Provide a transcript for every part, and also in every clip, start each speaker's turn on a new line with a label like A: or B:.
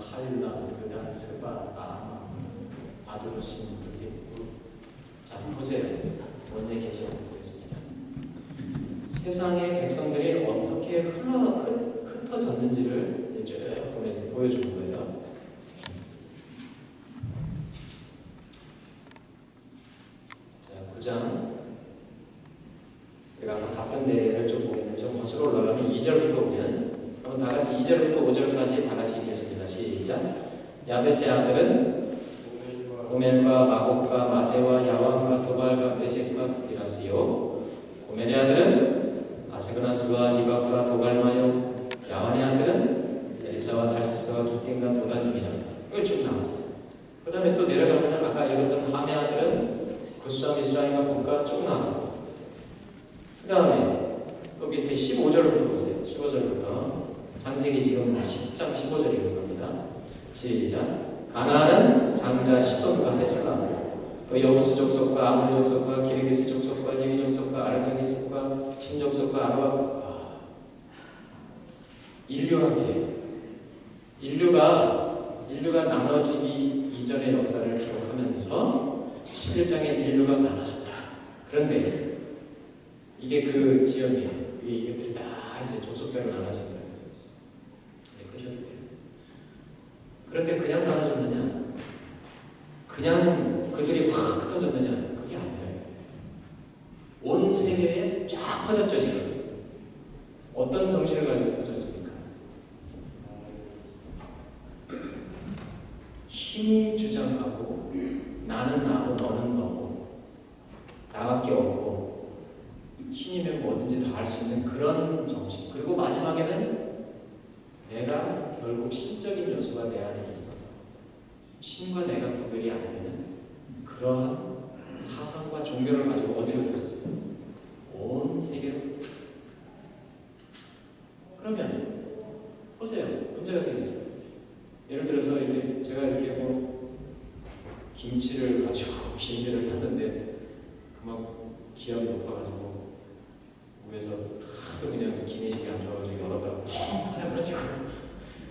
A: 칼라, 그다스바, 아두루신 그리고 자 보세요. 뭔 얘기인지 보겠습니다. 세상의 백성들이 어떻게 흩어졌는지를 쭉 보면 보여주는 거예요. 자 9장 우리가 아까 봤던 데를 좀 보겠는데 좀 거슬러 올라가면 2절부터 오면 그럼 다 같이 2절부터 5절까지 다 같이 읽겠습니다. 시작. 야벳의 아들은 고멜과 마곡과 마대와 야왕과 도발과 메섹과 디라스요. 고멜의 아들은 아스그나스와 니박과 도갈마요. 야완의 아들은 엘사와 달시스와 기띵과 도단임이라. 이거 쭉 나왔어요. 그 다음에 또 내려가면 아까 읽었던 함의 아들은 구스와 미스라임과 북과 쭉 나왔고 그 다음에 또 밑에 15절부터 보세요. 15절부터 창세기 지금 10장 15절 읽는 겁니다. 시작. 가나안은 장자 시돈과 헤슬라고 또 여부스 족속과 아모리 족속과 기르기스 족속과 히위 족속과 아르가기스과 신 족속과 아르와 인류가 나눠지기 이전의 역사를 기록하면서 11장에 인류가 나눠졌다. 그런데 이게 그 지역이에요. 이것들이 다 이제 족속대로 나눠진 거예요. 그러셔도 돼요. 그런데 그냥 나눠졌느냐? 그냥 그들이 확 흩어졌느냐? 그게 아니에요. 온 세계에 쫙 퍼졌죠 지금. 어떤 정신을 가지고 퍼졌습니까? 힘이 주장하고 나는 나고 너는 너고 나밖에 없고 힘이면 뭐든지 다 할 수 있는 그런 정신. 그리고 마지막에는 내가 결국 신적인 요소가 내 안에 있어서 신과 내가 구별이 안 되는 그러한 사상과 종교를 가지고 어디로 흩어졌어요? 온 세계로 흩어졌어요. 그러면 보세요. 문제가 생겼어요. 예를 들어서 이렇게 제가 이렇게 뭐 김치를 가지고 비행기를 탔는데 그만 기압이 높아가지고 위에서 하도 그냥 기내식이 안 좋아가지고 열었다가 펑 터져가지고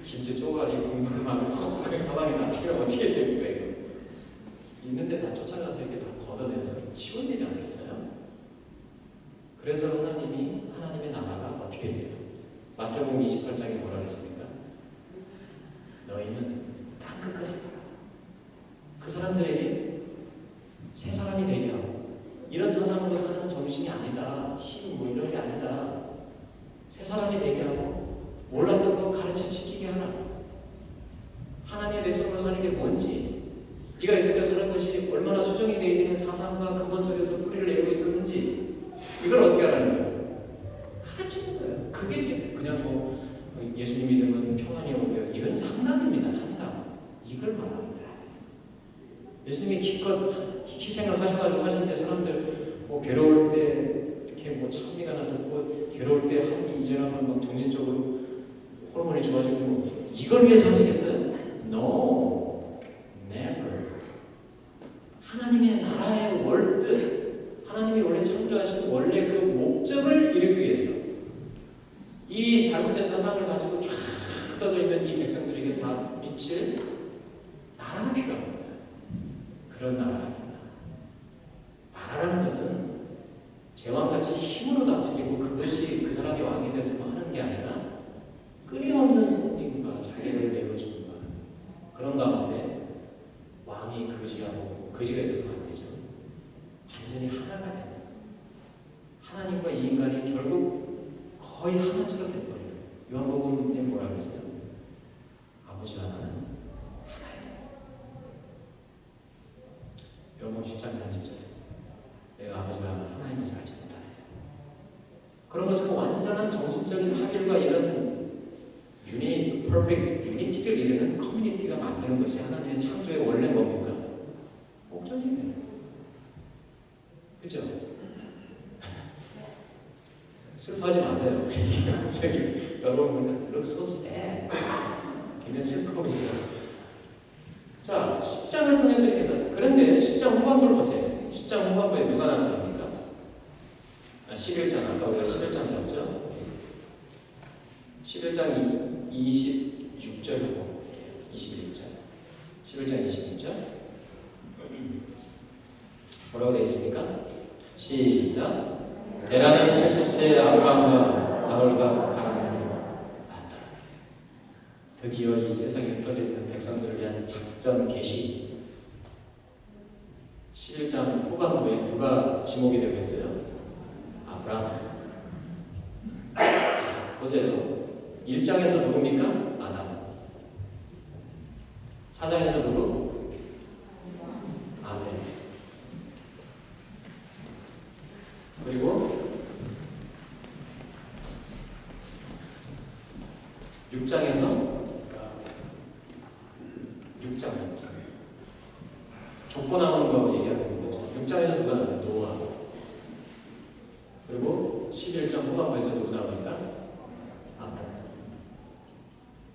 A: 김치 쪼가리 붕붕하면 펑 사방에 나튀면 어떻게 됩니까 이거? 있는데 다 쫓아가서 이렇게 다 걷어내서 치워내지 않겠어요? 그래서 하나님의 나라가 어떻게 돼요? 마태복음 28장에 뭐라 그랬습니까? 너희는 땅 끝까지 가라. 그 사람들에게 새 사람이 되게 하고 이런 사상으로 사는 정신이 아니다. 힘 뭐 이런 게 아니다. 새 사람이 되게 하고 몰랐던 거 가르쳐 지키게 하라. 하나님의 백성으로 사는 게 뭔지 네가 이때까지 사는 것이 얼마나 수정이 되어 있는 사상과 근본 속에서 뿌리를 내리고 있었는지 이걸 어떻게 하라는 거예요? 가르치는 거예요. 그게 제일 그냥 뭐 예수님 믿으면 평안이 오고요. 이건 상담입니다. 상담. 이걸 말하는 거예요. 예수님이 기껏 희생을 하셨는데 사람들 뭐 괴로울 때 이렇게 뭐 찬미가 나듣고 괴로울 때 한 이절하면 막 정신적으로 호르몬이 좋아지고 이걸 위해서 하시겠어요? No, never. 하나님의 나라의 뜻, 하나님이 원래 창조하신 원래 그 목적을 이루기 위해서 이 잘못된 사상을 가지고 쫙 흩어져 있는 이 백성들에게 다 미칠 나라가 필요합니다. 그런 나라가 아니다. 나라라는 것은 제왕같이 힘으로 다스리고 그것이 그 사람이 왕이 돼서 하는 게 아니라 끊임없는 성김과 자기를 내어주는 것 그런 가운데 왕이 거지하고 거지가 있어서 안 되죠. 완전히 하나가 되는 하나님과 이 인간이 결국 거의 하나처럼 돼버려요. 요한복음에 뭐라고 했어요? 아버지와 나는 하나이다. 요한복음 10장 40절에 내가 아버지와 하나님을 알지 못하네. 그런 것처럼 완전한 정신적인 합일과 이런 퍼펙트 유니티를 이루는 커뮤니티가 만드는 것이 하나님의 창조의 원래 뭡니까? 목적이에요. 그렇죠? 슬퍼하지 마세요. 갑자기 여러분 look so sad. 굉장히 슬프고 있어요. 자, 10장을 통해서 이렇게 가서 그런데 10장 후반부를 보세요. 10장 후반부에 누가 나타납니까? 11장 아까 우리가 11장 봤죠? 11장 26절을 볼게요. 26절. 11장 26절. 뭐라고 되어 있습니까? 시작. 데라는 70세 아브라함과 나홀과 하란을 만나라. 드디어 이 세상에 흩어져 있는 백성들을 위한 작전 개시. 11장 후반부에 누가 지목이 되고 있어요? 아브라함. 자, 보세요. 1장에서 누굽니까? 아담. 4장에서 누구? 아벨. 그리고 6장에서 6장 족보 나오는 거 얘기하는 거죠. 6장에서 누가 나와요? 노아. 그리고 11장 후반부에서 누구 나옵니까? 아브라함.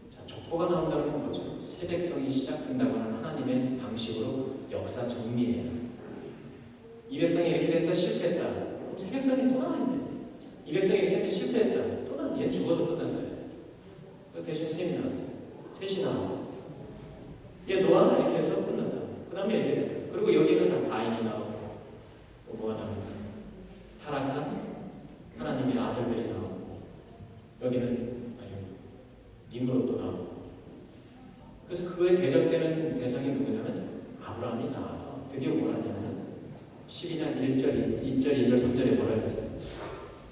A: 자, 족보가 나온다는 건 뭐죠? 새 백성이 시작된다고 하는 하나님의 방식으로 역사 정리해요. 이 백성이 이렇게 됐다 실패했다. 그럼 새 백성이 또 나와야 돼. 이 백성이 이렇게 됐다 실패했다. 또 나와. 얘는 죽어서 끝났어요. 대신 셈이 나왔어요. 셋이 나왔어요. 얘 노아 이렇게 해서 끝났다. 그 다음에 이렇게 됐다. 그리고 여기는 다 가인이 나오고 또 뭐가 나옵니까? 타락한 하나님의 아들들이 나오고 여기는 님으로 또 나오고. 그래서 그거에 대적되는 대상이 누구냐면 아브라함이 나와서 드디어 뭘 하냐면 12장 1절, 2절, 2절, 3절에 뭐라 했어요?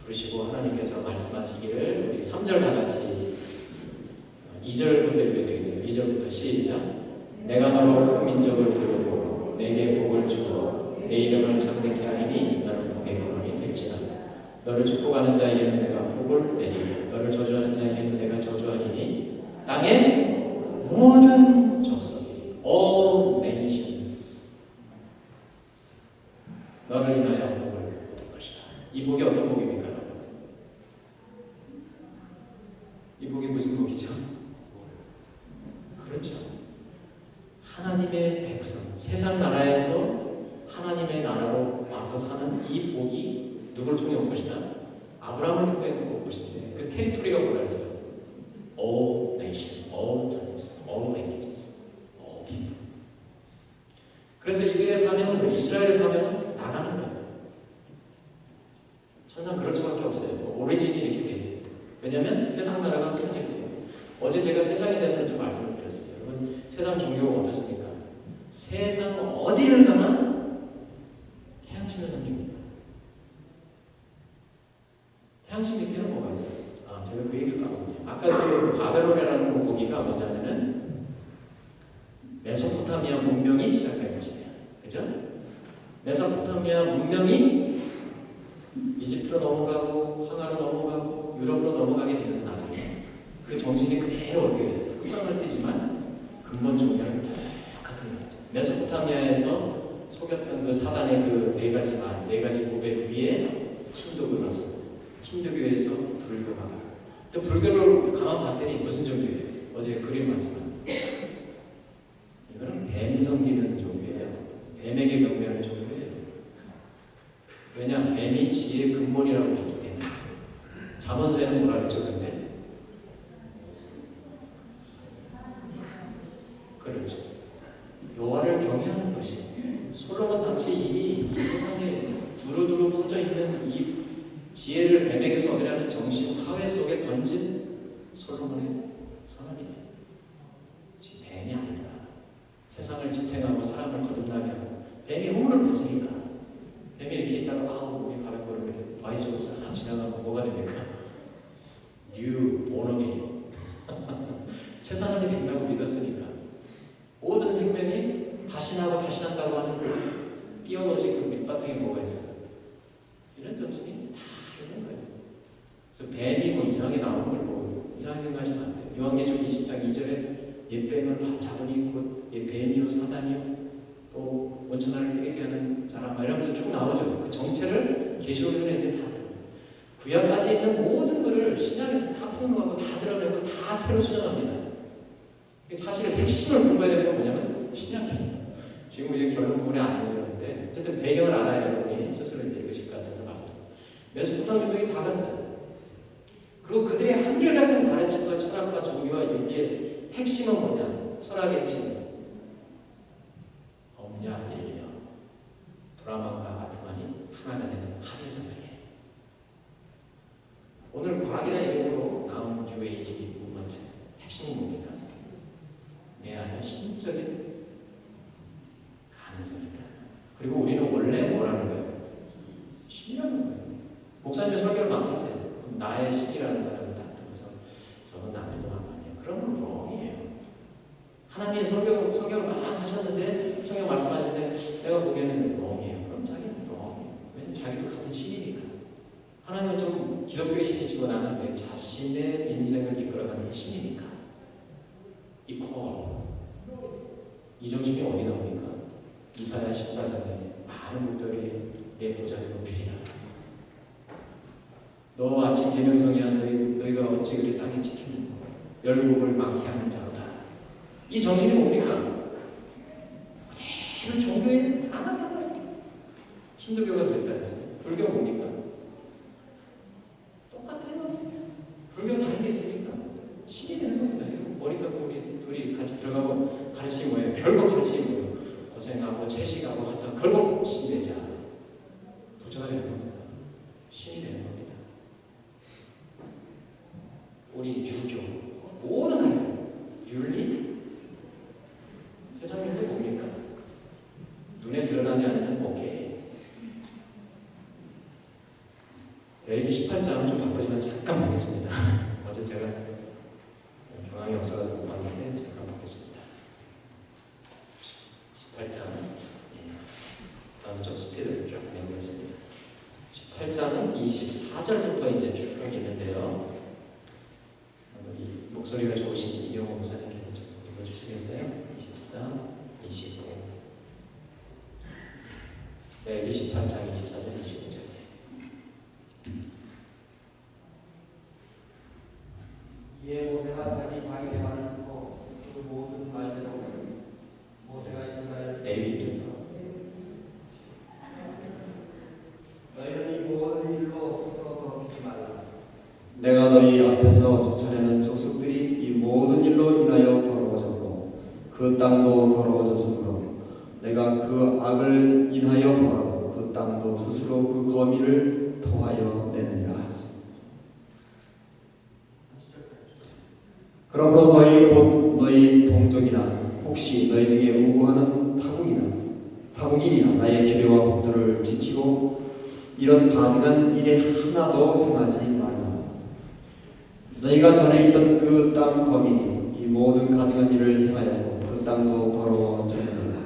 A: 부르시고 하나님께서 말씀하시기를 우리 3절 다 같이 2절부터 읽어야 되겠네요. 2절부터 시작. 내가 너로 큰 민족을 이루고 내게 복을 주고 내 이름을 창대케 하리니 너는 복의 근원이 될지다. 너를 축복하는 자에게는 내가 복을 내리고 너를 저주하는 자에게는 내가 저주하리니 땅의 모든 족속이 all nations 너를 인하여 복을 얻을 것이다. 이 복이 어떤 복입니까? 이 복이 무슨 복이죠? 그렇죠. 하나님의 백성, 세상 나라에서 하나님의 나라로 와서 사는 이 복이 누굴 통해 올 것이다? 아브라함을 통해 올 것인데 그 테리토리가 뭐라 했어요? All nations, all tongues, all languages, all people. 그래서 이들의 사명은, 이스라엘의 사명은 나가는 거예요. 천상 그럴 수밖에 없어요. 오리진이 이렇게 돼 있어요. 왜냐하면 세상 나라가 끊어질 거예요. 어제 제가 세상에 대해서는 좀 말씀을 드렸어요. 여러분, 세상 종교가 어떻습니까? 세상 어디를 가나 태양신을 섬깁니다. 태양신 밑에는 뭐가 있어요? 아, 제가 그 얘기를 까먹었네요. 아까 그 바벨론이라는 고기가 뭐냐면은 메소포타미아 문명이 시작된 것이냐. 그죠? 메소포타미아 문명이 이집트로 넘어가고 항아로 넘어가고 유럽으로 넘어가게 되면서 나중에 그 정신이 그대로 어떻게 돼요? 특성을 띠지만 근본적으로는 똑같은 거죠. 메소포타미아에서 속였던 그 사단의 그 네 가지 말, 네 가지 고백 위에 힌두교가 서 힌두교에서 불교가. 근데 불교를 가만 봤더니 무슨 종교예요? 어제 그림 봤지만 이거는 뱀 섬기는 종교예요. 뱀에게 경배하는 종교예요. 왜냐? 뱀이 지혜의 근본이라고 보기 때문에. 자본서에는 뭐라 그랬죠? 근데 그렇죠. 여호와를 경외하는 것이 솔로몬 당시 이미 이 세상에 두루두루 퍼져 있는 이 지혜를 뱀에게서 얻으려는 정신 사회 속에 던진 솔로몬의 선언이에요. 뱀이 아니다. 세상을 지탱하고 사람을 거듭나게 하고 뱀이 허물을 벗으니까 뱀이 이렇게 있다가 아우 우리 가는 거를 이렇게 와이즈로 싹 지나가면 뭐가 됩니까? 뉴 보너게인 새 사람이 된다고 믿었으니까 모든 생명이 다시 나고 다시 난다고 하는 그 띄어놓은 그 밑바탕에 뭐가 있어요? 이런 정신이 다 있는 거예요. 그래서 뱀이 뭐 이상하게 나오는 걸 보고 이상하게 생각하시면 안 돼요. 요한계시록 20장 2절에 옛뱀을 잡으니 곧 옛뱀이요 사단이요 또 원천하를 깨게 하는 자라 이러면서 쭉 나오죠. 그 정체를 계시록에는 이제 다 들어요. 구약까지 있는 모든 것을 신약에서 다 폭로하고 다 드러내고 다 새로 수정합니다. 사실 핵심을 공부해야 되는 건 뭐냐면 신약이에요. 지금 이제 결론 부분에 안 되는데 어쨌든 배경을 알아야 여러분이 스스로 읽으실 것 같아서 말씀드립니다. 메소포타미아 민족이 다 갔어요. 그리고 그들의 한결같은 가르침과 철학과 종교와 윤리의 핵심은 뭐냐? 철학의 핵심 법냐 인려 브라만과 아트만이 하나가 되는 합일 사상이에요. 오늘 과학이라는 이름으로 나온 뉴에이지 무브먼트 핵심은 뭡니까? 내 안에 신적인 가능성이다. 그리고 우리는 원래 뭐라는 거예요? 신이라는 거예요. 목사님 설교를 막 하세요. 나의 신이라는 사람을 딱 듣고서 저는 남들도 아니에요. 그러면 wrong이에요. 하나님의 성경을 막 하셨는데 성경 말씀하셨는데 내가 보기에는 wrong이에요. 그럼 자기는 wrong이에요. 왜냐면 자기도 같은 신이니까. 하나님은 좀 기독교의 신이시고 나는 내 자신의 인생을 이끌어가는 신이니까. equal. 이 정신이 어디 나옵니까? 이사야 14장에 많은 목들이 내 보좌를 높이리라. 너 아침 대명성이야. 너희가 어찌 그리 땅에 지키는 열국을 많게 하는 자로다. 이 정신이 뭡니까? 그대로 종교에 하나하나 힌두교가 됐다 해서 불교 뭡니까? 똑같아요. 불교 다른 게 있습니까? 신이 되는 겁니다. 머리 깎고 우리 둘이 같이 들어가고 가르치는 거예요. 결국 가르치는 거예요. 고생하고 채식하고 해서 결국 신이 되자. 부자가 되는 겁니다. 신이 되는 겁니다. 우리 유교 모든 가르쳐 윤리 세상 윤리 뭡니까? 눈에 드러나지 않으면 오케이. 레위기 18장은 좀 바쁘지만 잠깐 보겠습니다. 어제 제가 경황이 없어서 못 봤는데 잠깐 보겠습니다. 18장 다음 좀 스피드를 쭉 내보겠습니다. 18장은 24절부터 이제 쭉 있는데요. 목소리가 좋으신 이경호 목사님께서 좀 읽어주시겠어요? 24, 25 레위기 18장 24절 25절
B: 이에 모세가 자기 자기의 말을 듣고 그 모든 말대로 모세가 이스라엘
A: 레위기에서
B: 너희는 이 모든 일로 스스로 더럽히지 말라.
C: 내가 너희 앞에서 쫓아내는 족속들이 이 모든 일로 인하여 더러워졌고 그 땅도 더러워졌으므로 내가 그 악을 인하여 보라고 그 땅도 스스로 그 거미를 토하여 내느니라. 그러므로 너희 곧 너희 동족이나 혹시 너희 중에 우고하는 타국인이나 나의 규례와 법도를 지키고 이런 가증한 일에 하나도 행하지 말라. 너희가 전에 있던 그 땅 거민이 이 모든 가증한 일을 행하였고 그 땅도 더러워졌느니라.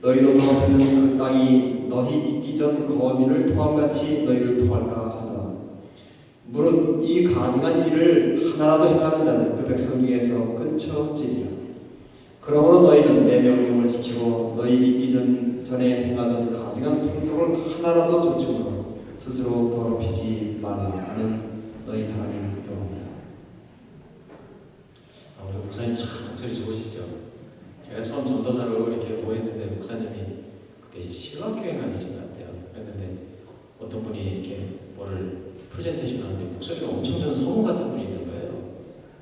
C: 너희도 더러우면 그 땅이 너희 있기 전 거민을 토함같이 너희를 토할까 하노라. 무릇 이 가증한 일을 하나라도 행하는 자는 그 백성 중에서 끊쳐지리라. 그러므로 너희는 내 명령을 지키고 너희 있기 전에 행하던 가증한 풍속을 하나라도 좇음으로 스스로 더럽히지 말라 하는 너희 하나님 여호와니라.
A: 우리 목사님 참 목소리 좋으시죠? 제가 처음 전도사로 이렇게 모였는데 목사님이 그때 신학교에 가계신 것 같아요. 그랬는데 어떤 분이 이렇게 뭐를 프레젠테이션 하는데 목소리가 엄청 좋은 성우 같은 분이 있는 거예요.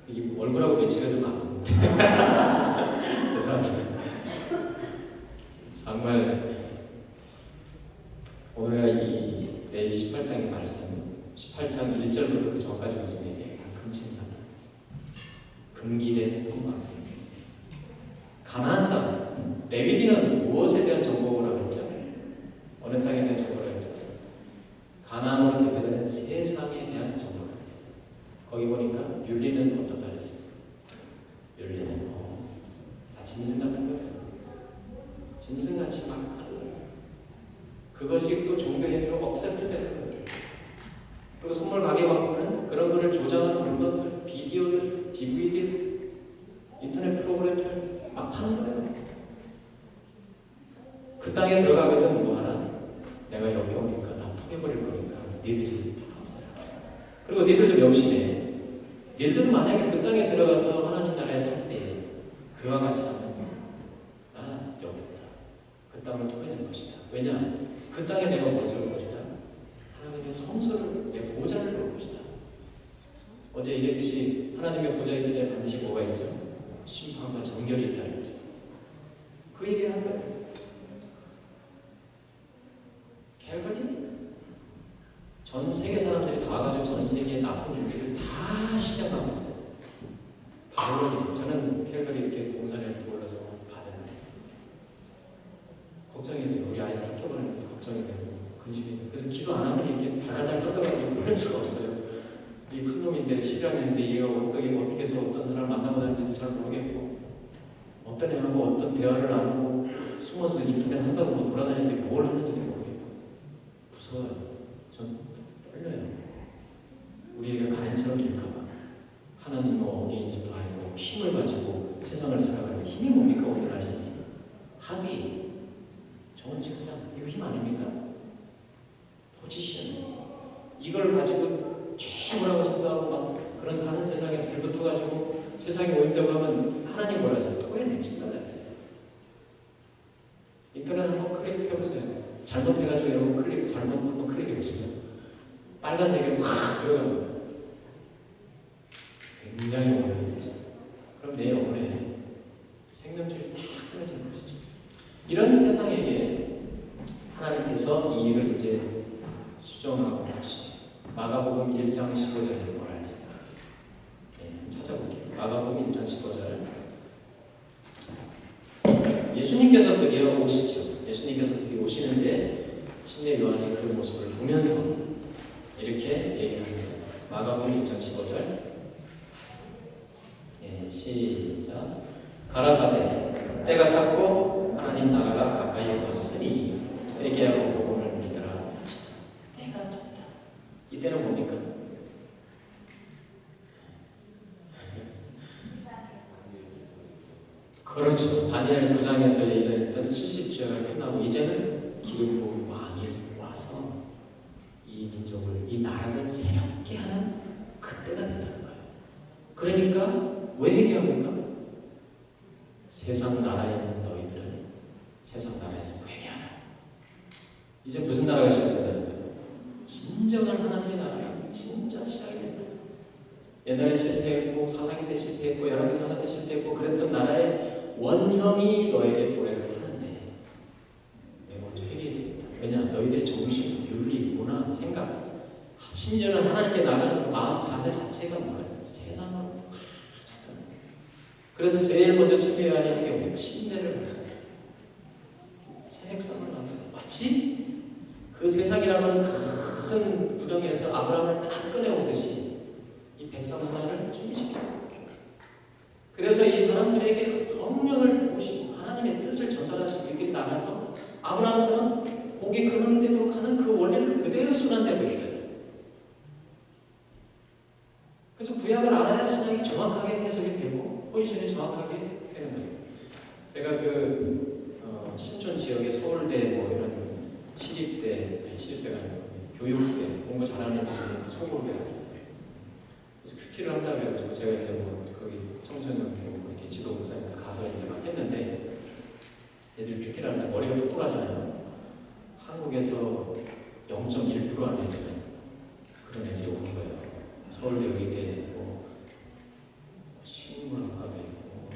A: 이 얼굴하고 매치가 좀 안 되는데 죄송합니다. 정말 오늘 이 레위기 18장의 말씀 18장 1절부터 그 전까지 무슨 얘기예요? 다 금친다. 금기된 성막. 가나안 땅. 레위기는 무엇에 대한 정보라고 했죠? 어느 땅에 대한 정보라고 했죠? 가나안으로 대표되는 세상에 대한 정보라고 했어요. 거기 보니까 윤리는 어떻다 그랬어요? 윤리는 다 짐승 같은 거예요. 짐승같이 막 하는 거예요. 그것이 또 종교 행위로 억셉트 되는 거예요. 그리고 선물 가게 바꾸는 그런 거를 조작하는 물건들, 비디오들, DVD들, 인터넷 프로그램들 막 하는 거예요. 그 땅에 들어가거든 뭐 하나 내가 여기 오니까 다 토해버릴 거니까 니들이 다 없어요. 그리고 니들도 명심해. 니들도 만약에 그 땅에 들어가서 하나님 나라에 살 때 그와 같이 하면 나 여기 없다. 그 땅을 토해낼 것이다. 왜냐? 그 땅에 내가 뭘 세울 것이다. 하나님의 성소를 내 보좌를 놓을 것이다. 어제 얘기했듯이 하나님의 보좌에 반드시 뭐가 있죠? 심판과 정결이 있다는 거죠. 그 얘기를 한 거예요. 캘거리 전 세계 사람들이 다 가지고 전 세계의 나쁜 유기를 다 시작하고 있어요. 바로 저는 캘거리 이렇게 동산에 이렇게 올라서 받았는데 걱정이 돼요. 우리 아이들 학교 보내는 것도 걱정이 되고 근심이 돼요. 그래서 기도 안 하면 이렇게 달달달 떨려가지고 보낼 수가 없어요. 이 큰 놈인데 실력인데 얘가 어떻게 해서 어떤 사람을 만나고 다니는지도 잘 모르겠고 어떤 애하고 어떤 대화를 나누고 숨어서 인터넷 한다고 뭐 돌아다니는데 뭘 하는지도 모르겠고 무서워요. 전 떨려요. 우리 애가 가인처럼 될까봐 하나님과 어게인스트 아니고 힘을 가지고 세상을 살아가는 힘이 뭡니까? 오늘날 힘이 학위 좋은 직장 이거 힘 아닙니까? 포지션 이걸 가지고 최고라고 생각하고 막 그런 사는 세상에 불붙어가지고 세상에 오인다고 하면 하나님 뭐라 해서 토에 내친다고 했어요. 인터넷 한번 클릭해보세요. 잘못해가지고 여러분 잘못 한번 클릭해보세요. 빨간색으로 확 들어가면 굉장히 오염이 되죠. 그럼 내 영혼에 생명줄이 확 끊어지는 것이죠. 이런 세상에게 하나님께서 이 일을 이제 수정하고 같이 마가복음 1장 15절에 뭐라 했습니까? 네, 찾아볼게요. 마가복음 1장 15절. 예수님께서 드디어 오시죠. 예수님께서 드디어 오시는데 침례 요한이 그 모습을 보면서 이렇게 얘기를 합니다. 마가복음 1장 15절. 네, 시작. 가라사대 때가 찼고 하나님 나라가 가까이 왔으니 회개하고 복음을 믿으라 하시다. 때가 찼다. 이때는 뭡니까? 그렇죠. 다니엘 9장에서 얘기했던 70주야가 끝나고 이제는 기름 부은 왕이 와서 이 민족을 이 나라를 새롭게 하는 그때가 됐다는 거예요. 그러니까 왜 회개합니까? 세상 나라에 있는 너희들은 세상 나라에서 회개하라. 이제 무슨 나라가 시작된다는 거예요? 진정한 하나님의 나라가 진짜 시작이 된다. 옛날에 실패했고 사사기 때 실패했고 열왕기사사 때 실패했고 그랬던 나라의 원형이 너에게 도래를 하는데 내가 먼저 회개해야 되겠다. 왜냐? 너희들의 정신, 윤리, 문화, 생각 심지어는 하나님께 나가는 그 마음 자세 자체가 뭐예요? 세상으로 그래서 제일 먼저 침례해야 하는 게 뭐예요? 침례를 받는 거예요. 새 백성을 만드는 거예요. 마치 그 세상이라고 하는 큰 구덩이에서 아브라함을 딱 꺼내오듯이 이 백성 하나를 준비시켜요. 그래서 이 사람들에게 성령을 부으시고 하나님의 뜻을 전달하시고 이들이 나가서 아브라함처럼 복이 근원이 되도록 하는 그 원리를 그대로 순환되고 있어요. 그래서 구약을 알아야 신약이 정확하게 해석이 되고 포지션이 정확하게 되는 거죠. 제가 신촌 지역의 서울대 뭐 이런 시집대가 아니고 교육대 공부 잘하는 애들이 소그룹에 갔어요. 그래서 큐티를 한다고 해가지고 제가 이제 뭐 거기 청소년 그렇게 지도 목사님 가서 이제 막 했는데 애들이 큐티를 하는데 머리가 똑똑하잖아요. 한국에서 0.1% 안 해주는 그런 애들이 오는 거예요. 서울대 의대 뭐 식물학과도 있고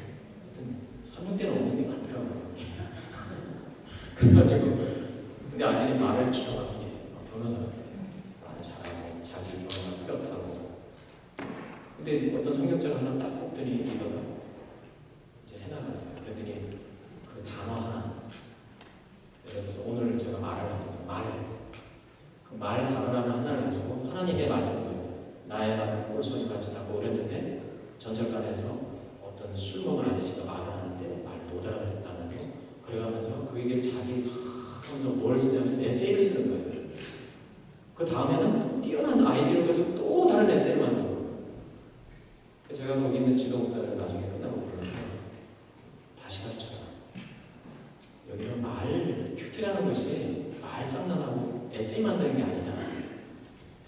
A: 하여튼 선정대는 없는 게 많더라고요. 그래가지고 근데 아이들이 말을 기가 막히게 변호사 같아요. 말을 잘하고 자기 변호사 뼈타고 근데 어떤 성경책 하나 딱 뽑더니 리더가 이제 해나가는 거예요. 그랬더니 그 단어 하나 예를 들어서 오늘 제가 말을 하잖아요. 그 말 단어라는 하나를 가지고 하나님의 말씀을 나의 말은 올소리 같이 다 모르는데 전철관에서 어떤 술 먹은 아저씨가 말을 하는데 말 못 알아듣다면서 그래가면서 그 얘기를 자기 하면서 뭘 쓰냐면 에세이를 쓰는 거예요. 그 다음에는 뛰어난 아이디어를 가지고 또 다른 에세이를 만들고 제가 거기 있는 지도목사를 나중에 끝나고 그러는데 다시 가르쳐. 여기는 말 큐티라는 것이 말장난하고 에세이 만드는 게 아니다.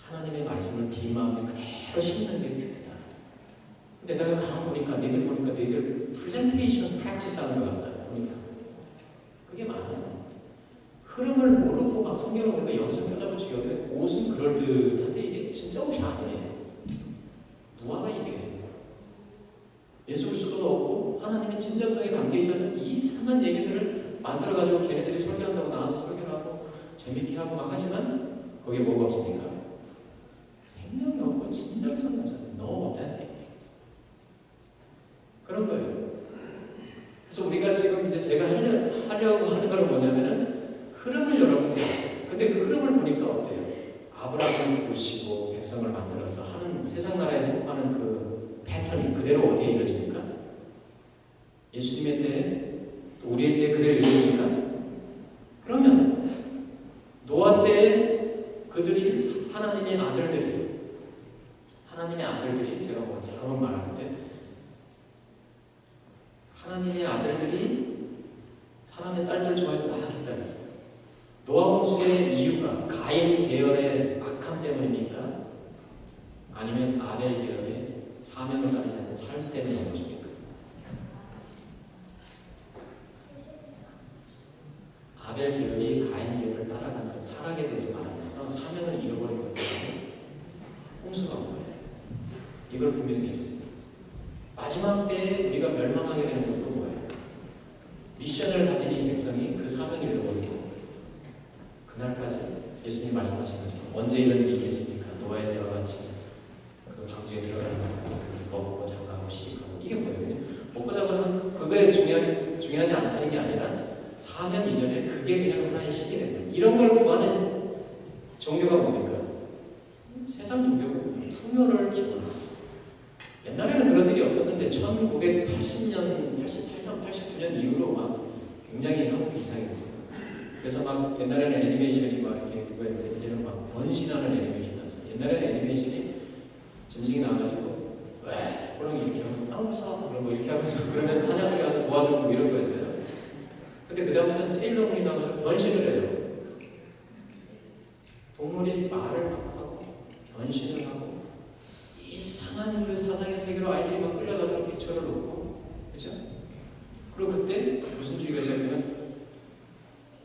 A: 하나님의 말씀을 빈마음에 그대로 심는 게 큐티다. 근데 내가 가만 보니까 니들 프레젠테이션 프랙티스 하는 것 같다. 보니까 그게 많아요. 흐름을 모르고 막 성경을 보니까 영상 펴다보지 여기 옷은 그럴듯한데 이게 진짜 옷이 아니에요. 무화과 입혀요. 예수 그리스도도 없고 신정성에 담겨있지 이상한 얘기들을 만들어가지고 걔네들이 설교한다고 나와서 설교를 하고 재밌게 하고 막 하지만 거기에 뭐가 없습니까? 생명이 없고 진정성이 없어요. 너무 못한데 그런 거예요. 그래서 우리가 지금 이제 제가 하려고 하는 건 뭐냐면은 흐름을 여러분들이 근데 그 흐름을 보니까 어때요? 아브라함을 부르시고 백성을 만들어서 하는 세상 나라에서 하는 그 패턴이 그대로 어디에 이루어집니까? 예수님의 때에 또 우리의 때에 그대로 이루어집니까? 그러면 노아 때에 그들이 하나님의 아들들이 제가 뭐 여러 번 말하는데 하나님의 아들들이 사람의 딸들 좋아해서 막 했다 그랬어요. 노아 홍수의 이유가 가인 계열의 악함 때문입니까? 아니면 아벨 계열의 사명을 따르지 않는 삶 때문인 것입니까? 아벨 계열이 가인 계열을 따라간 그 타락에 대해서 말하면서 사명을 잃어버린 것 때문에 홍수가 온 거예요. 이걸 분명히 해주세요. 마지막 때에 우리가 멸망하게 되는 것도 뭐예요? 미션을 가진 이 백성이 그 사명을 잃어버리고 그날까지 예수님이 말씀하신 것처럼 언제 이런 일이 있겠습니까? 노아의 때와 같이 그 방주에 들어가는 것들이 먹고 장가고 시집가고 이게 뭐예요? 먹고 자고서 그거에 중요하지 않다는 게 아니라 사명 이전에 그게 그냥 하나의 식이 되는 거예요. 이런 걸 구하는 종교가 뭡니까? 세상 종교가 풍요를 기원하고 옛날에는 그런 일이 없었는데 1980년, 88년, 89년 이후로 막 굉장히 한국 이상이 됐어요. 그래서 막 옛날에는 애니메이션이 막 이렇게 그거였는데 이제는 막 변신하는 애니메이션이 나왔어요. 옛날에는 애니메이션이 짐승이 나와가지고 왜 호랑이 이렇게 하고 나오면서 그러고 이렇게 하면서 그러면 사냥꾼이 와서 도와주고 뭐 이런 거였어요. 근데 그 다음부터는 세일러문이 나와서 변신을 해요. 동물이 말을 막 하고 변신을 하고 이상한 그 사상의 세계로 아이들이 막 끌려가도록 기초를 놓고 그죠? 그리고 그때 무슨 주의가 시작되면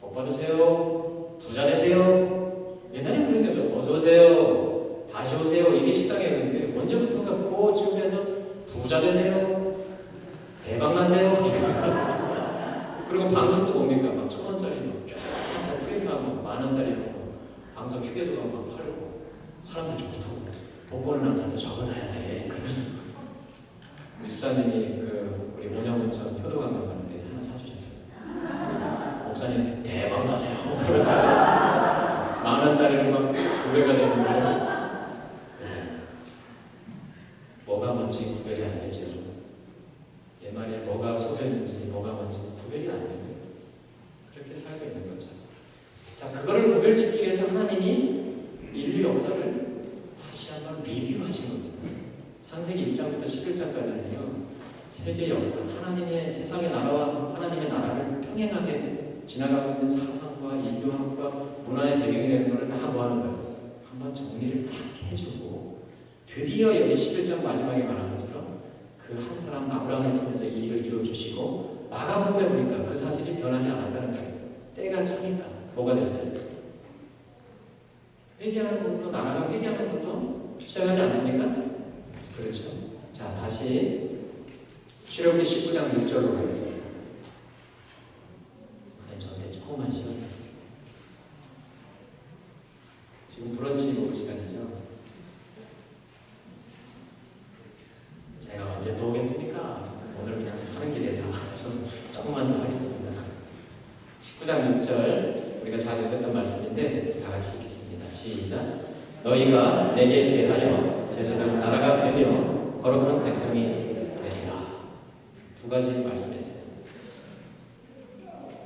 A: 복 받으세요. 부자 되세요. 옛날에 그런 거죠. 어서 오세요. 다시 오세요. 이게 식당이었는데 언제부턴가 그 지금에서 부자 되세요. 대박 나세요. 그리고 방송도 뭡니까? 막 1,000원짜리 쫙 프린트하고 10,000원짜리 하고 방송 휴게소가 막 팔고 사람들 좋다고 복권을 안 사도 저거 사야 돼. 그래서 우리 집사님이 그 우리 모양원천 효도관광 가는데 하나 사주셨어요. 목사님 대박 나세요. 그래서 10,000원짜리로 막 2배가 되는 거예요. 그래서 뭐가 뭔지 구별이 안 되죠. 옛말에 뭐가 속였는지 뭐가 뭔지 구별이 안 되는 그렇게 살고 있는 거죠. 자, 그거를 구별짓기 위해서 하나님이 인류 역사를 다시 한번 리뷰하신 겁니다. 창세기 1장부터 11장까지는요. 세계 역사, 하나님의 세상의 나라와 하나님의 나라를 평행하게 지나가고 있는 사상과 인류학과 문화의 배경이 되는 것을 다 뭐하는 거예요? 한번 정리를 딱 해주고 드디어 여기 11장 마지막에 말한 것처럼 그 한 사람 아브라함을 통해서 이 일을 이루어주시고 마가복음에 보니까 그 사실이 변하지 않았다는 거예요. 때가 차니까 뭐가 됐어요? 회개하는 것도 나라가 회개하는 것도 시작하지 않습니까? 그렇죠. 자, 다시 출애굽기 19장 6절로 가겠습니다. 목사님 저한테 조금만 시간 지금 브런치 먹을 시간이죠. 제가 언제 또 오겠습니까? 오늘 그냥 하는 길에 다 좀 조금만 더 하겠습니다. 19장 6절 우리가 잘 읽었던 말씀인데 다 같이 읽겠습니다. 시작. 너희가 내게 대하여 제사장 나라가 되며 거룩한 백성이 되리라. 두 가지 말씀했어요.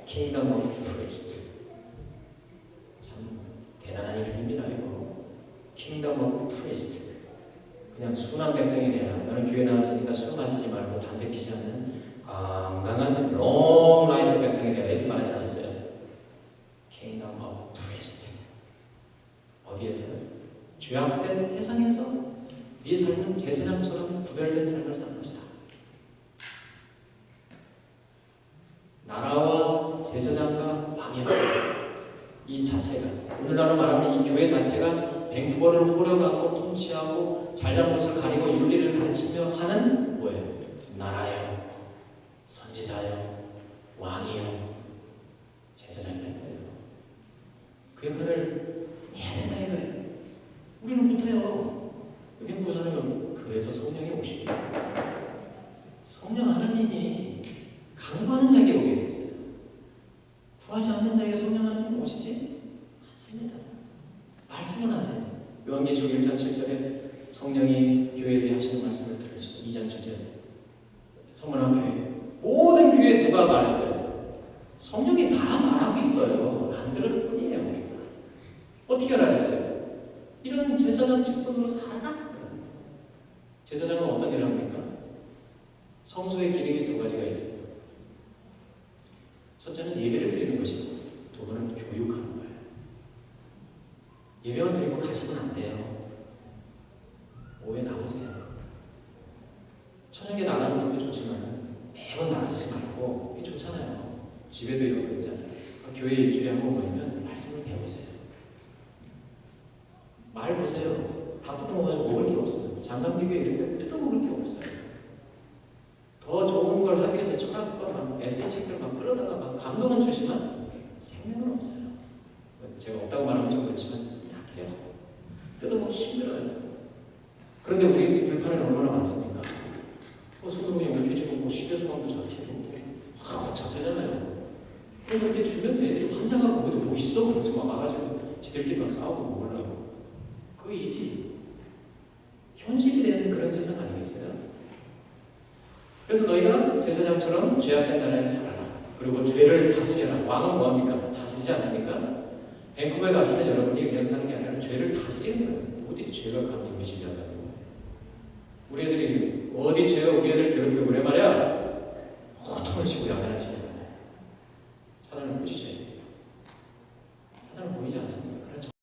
A: Kingdom of Priest. 참 대단한 이름입니다. 이거 Kingdom of Priest. 그냥 순한 백성이 되라. 너는 교회 나왔으니까 술 마시지 말고 담배 피지 않는 건강한 롱 라이프 백성이 되라. 이렇게 말하지 않았어요. Kingdom of Priest. 어디에서요? 죄악된 세상에서 네 삶은 제사장처럼 구별된 삶을 사는 것이다. 나라와 제사장과 왕이었어요. 이 자체가 오늘날로 말하면 이 교회 자체가 밴쿠버를 호령하고 통치하고 잘잘못을 가리고 윤리를 가르치며 하는 뭐예요? 나라예요. 선지자요, 왕이요, 제사장이라는 거예요. 그 역할을 해야 된다 이거예요. 우리는 못해요. 여기보자면 그래서 성령이 오시고 성령 하나님이 강구하는 자에게 오게 돼 있어요. 구하지 않는 자에게 성령 하나님이 오시지 않습니다. 말씀은 하세요. 요한계시록 1장 7절에 성령이 교회에게 하시는 말씀을 들으시고 2장 7절에 성문학 교회 모든 교회 누가 말했어요? 성령이 다 말하고 있어요. 안 들을 뿐이에요. 우리가 어떻게 알았어요? 이런 제사장 직분으로 살아가는 거예요. 제사장은 어떤 일을 합니까? 성소의 기능이 두 가지가 있어요. 첫째는 예배를 드리는 것이고 두 번은 교육하는 거예요. 예배만 드리고 가시면 안 돼요. 오해 나오세요. 저녁에 나가는 것도 좋지만 매번 나가지 말고 이게 좋잖아요. 집에도 이런 거 있잖아요. 교회 일주일에 한 번 모이면 말씀을 배우세요. 말 보세요. 다 뜯어먹어서 먹을 게 없어요. 장갑리교 이런 데 뜯어먹을 게 없어요. 더 좋은 걸 하기 위해서 철학과 막 에세이 책들 막 끌어다가 막 감동은 주지만 생명은 없어요. 제가 없다고 말하면 좀 그렇지만 좀 약해요. 뜯어먹기 힘들어요. 그런데 우리 들판에는 얼마나 많습니까? 소금이 옮겨지고 시대소방도 잡히는데 복잡하잖아요. 그래서 이렇게 주변 애들이 환장하고 그래도 뭐 있어? 그래서 막 와가지고 지들끼리 막 싸우고 먹으려고. 그 일이 현실이 되는 그런 세상 아니겠어요? 그래서 너희가 제사장처럼 죄악된 나라에 살아라. 그리고 죄를 다스려라. 왕은 뭐합니까? 다스리지 않습니까? 밴쿠버에 가시면 여러분이 그냥 사는 게 아니라 죄를 다스리는 거예요. 어디 죄가 감히 무시하다는 거예요. 우리 애들이 어디 죄가 우리 애들 괴롭히고 그래 말이야. 호통을 치고 야단을 치고